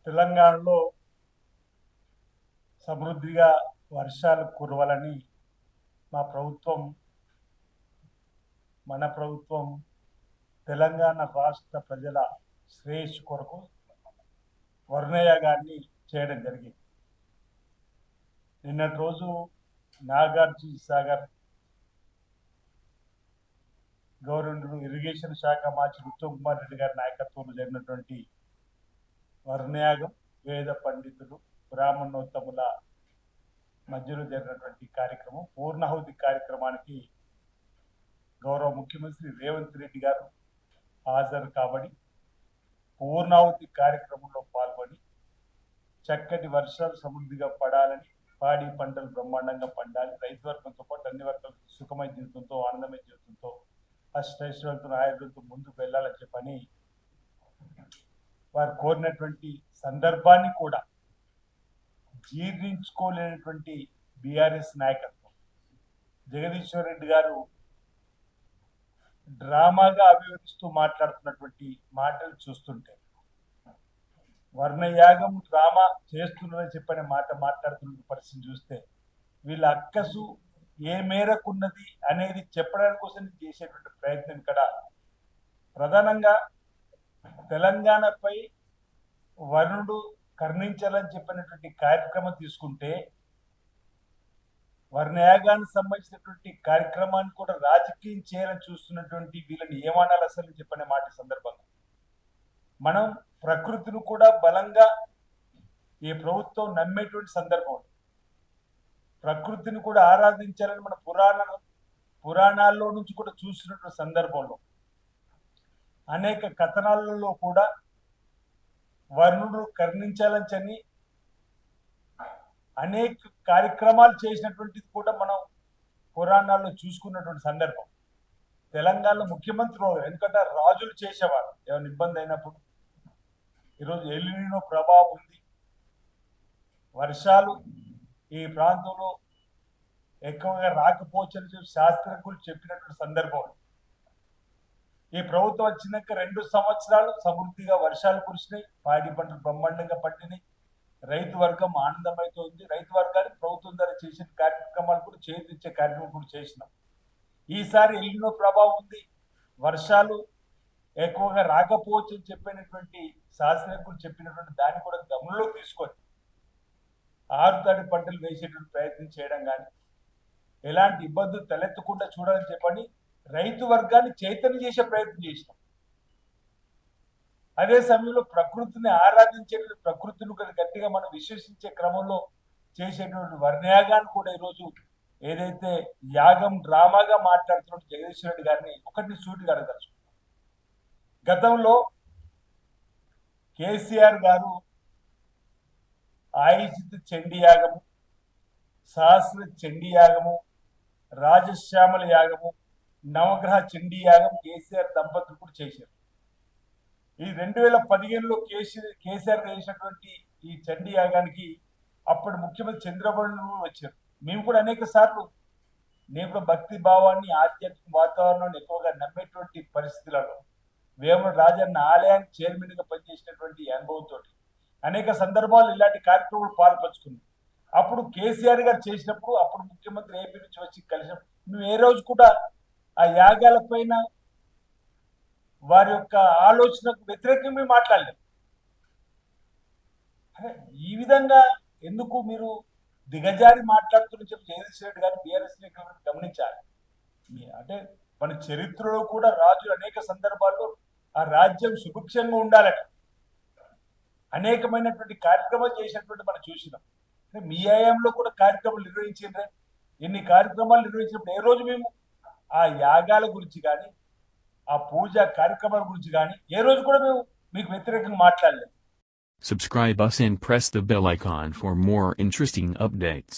తెలంగాణలో సమృద్ధిగా వర్షాలు కురవాలని మన ప్రభుత్వం తెలంగాణ రాష్ట్ర ప్రజల శ్రేయస్సు కొరకు వర్ణయాగాన్ని చేయడం జరిగింది. నిన్నటి రోజు నాగార్జున సాగర్ గవర్నమెంట్ ఇరిగేషన్ శాఖ మంత్రి ఉత్తమ్ కుమార్ రెడ్డి గారి నాయకత్వంలో జరిగినటువంటి వర్ణయాగం వేద పండితులు బ్రాహ్మణోత్తముల మధ్యలో జరిగినటువంటి కార్యక్రమం పూర్ణాహుతి కార్యక్రమానికి గౌరవ ముఖ్యమంత్రి రేవంత్ రెడ్డి గారు హాజరు కాబడి పూర్ణాహుతి కార్యక్రమంలో పాల్గొని చక్కటి వర్షాలు సమృద్ధిగా పడాలని, పాడి పంటలు బ్రహ్మాండంగా పండాలి, రైతు వర్గంతో పాటు అన్ని వర్గాలు సుఖమయ జీవితంతో ఆనందమయ జీవితంతో అష్టైశ్వర్యాలతో ఆయుర్వేదంతో ముందుకు వెళ్ళాలని చెప్పని వారు కోరినటువంటి సందర్భాన్ని కూడా జీర్ణించుకోలేనటువంటి బీఆర్ఎస్ నాయకత్వం జగదీశ్వర్ రెడ్డి గారు డ్రామాగా అభివర్ణిస్తూ మాట్లాడుతున్నటువంటి మాటలు చూస్తుంటే, వర్ణయాగం డ్రామా చేస్తున్నారని చెప్పనే మాట మాట్లాడుతున్న పరిస్థితి చూస్తే వీళ్ళ అక్కసు ఏ మేరకున్నది అనేది చెప్పడానికి కోసం చేసేటువంటి ప్రయత్నం ఇక్కడ ప్రధానంగా తెలంగాణపై వరుణుడు కరుణించాలని చెప్పినటువంటి కార్యక్రమం తీసుకుంటే, వర్ణయాగానికి సంబంధించినటువంటి కార్యక్రమాన్ని కూడా రాజకీయం చేయాలని చూస్తున్నటువంటి వీళ్ళని ఏమనాలి అసలు చెప్పనే మాట సందర్భంగా మనం ప్రకృతిని కూడా బలంగా ఈ ప్రభుత్వం నమ్మేటువంటి సందర్భం, ప్రకృతిని కూడా ఆరాధించాలని మన పురాణాల్లో నుంచి కూడా చూసినటువంటి సందర్భంలో అనేక కథనాలలో కూడా వర్ణుడు కరుణించాలని అనేక కార్యక్రమాలు చేసినటువంటిది కూడా మనం పురాణాల్లో చూసుకున్నటువంటి సందర్భం. తెలంగాణలో ముఖ్యమంత్రి ఎందుకంటే రాజులు చేసేవారు ఏమైనా ఇబ్బంది అయినప్పుడు. ఈరోజు ఎల్నినో ప్రభావం ఉంది, వర్షాలు ఈ ప్రాంతంలో ఎక్కువగా రాకపోవచ్చని చెప్పి శాస్త్రజ్ఞులు చెప్పినటువంటి సందర్భం. ఈ ప్రభుత్వం వచ్చినాక 2 సంవత్సరాలు సమృద్ధిగా వర్షాలు కురిసినాయి, పాడి పంటలు బ్రహ్మాండంగా పండినాయి, రైతు వర్గం ఆనందమైతుంది. రైతు వర్గానికి ప్రభుత్వం ద్వారా చేసిన కార్యక్రమాలు కూడా చేతిచ్చే కార్యక్రమం కూడా చేసినాం. ఈసారి ఎల్నినో ప్రభావం ఉంది, వర్షాలు ఎక్కువగా రాకపోవచ్చు అని చెప్పినటువంటి శాస్త్రజ్ఞులు చెప్పినటువంటి దాన్ని కూడా గమనంలోకి తీసుకొని ఆరుతడి పంటలు వేసేటువంటి ప్రయత్నం చేయడం కానీ, ఎలాంటి ఇబ్బందులు తలెత్తకుండా చూడాలని చెప్పని రైతు వర్గాన్ని చైతన్యం చేసే ప్రయత్నం చేసినాం. అదే సమయంలో ప్రకృతిని ఆరాధించేటువంటి, ప్రకృతిని గట్టిగా మనం విశ్వసించే క్రమంలో చేసేటువంటి వర్ణయాగాన్ని కూడా ఈరోజు ఏదైతే యాగం డ్రామాగా మాట్లాడుతున్న జగదీశ్వర్ రెడ్డి గారిని ఒకటిని సూటిగా అడగదలుచుకున్నాం. గతంలో కేసీఆర్ గారు ఆయుషిత చండీ యాగము, సహస్ర చండీ యాగము, రాజశ్యామల యాగము, నవగ్రహ చండీ యాగం కేసీఆర్ దంపతులు కూడా చేశారు. ఈ 2015లో కేసీఆర్ చేసినటువంటి ఈ చండీ యాగానికి అప్పుడు ముఖ్యమంత్రి చంద్రబాబు వచ్చారు. మేము కూడా అనేక సార్లు, నేను కూడా భక్తి భావాన్ని ఆధ్యాత్మిక వాతావరణాన్ని ఎక్కువగా నమ్మేటువంటి పరిస్థితులలో వేముల రాజన్న ఆలయానికి చైర్మన్ గా పనిచేసినటువంటి అనుభవంతో అనేక సందర్భాలు ఇలాంటి కార్యక్రమాలు పాల్పంచుకున్నాం. అప్పుడు కేసీఆర్ గారు చేసినప్పుడు అప్పుడు ముఖ్యమంత్రి ఏపీ నుంచి వచ్చి కలిసినప్పుడు మేము ఏ రోజు కూడా ఆ యాగాల పైన వారి యొక్క ఆలోచనకు వ్యతిరేకంగా మాట్లాడలేదు. ఈ విధంగా ఎందుకు మీరు దిగజారి మాట్లాడుతున్న చెప్పి జగదీశ్వర్ రెడ్డి గారు బీఆర్ఎస్ గమనించాలి. అంటే మన చరిత్రలో కూడా రాజులు అనేక సందర్భాల్లో ఆ రాజ్యం సుభిక్షంగా ఉండాలట అనేకమైనటువంటి కార్యక్రమాలు చేసినటువంటి మనం చూసినాం. మీ హయాంలో కూడా కార్యక్రమాలు నిర్వహించిండ్రే. ఎన్ని కార్యక్రమాలు నిర్వహించినప్పుడు ఏ రోజు మేము ఆ యాగాల గురించి కానీ, ఆ పూజా కార్యక్రమాల గురించి కానీ ఏ రోజు కూడా మేము మీకు వ్యతిరేకంగా మాట్లాడలేదు. Subscribe us and press the bell icon for more interesting updates.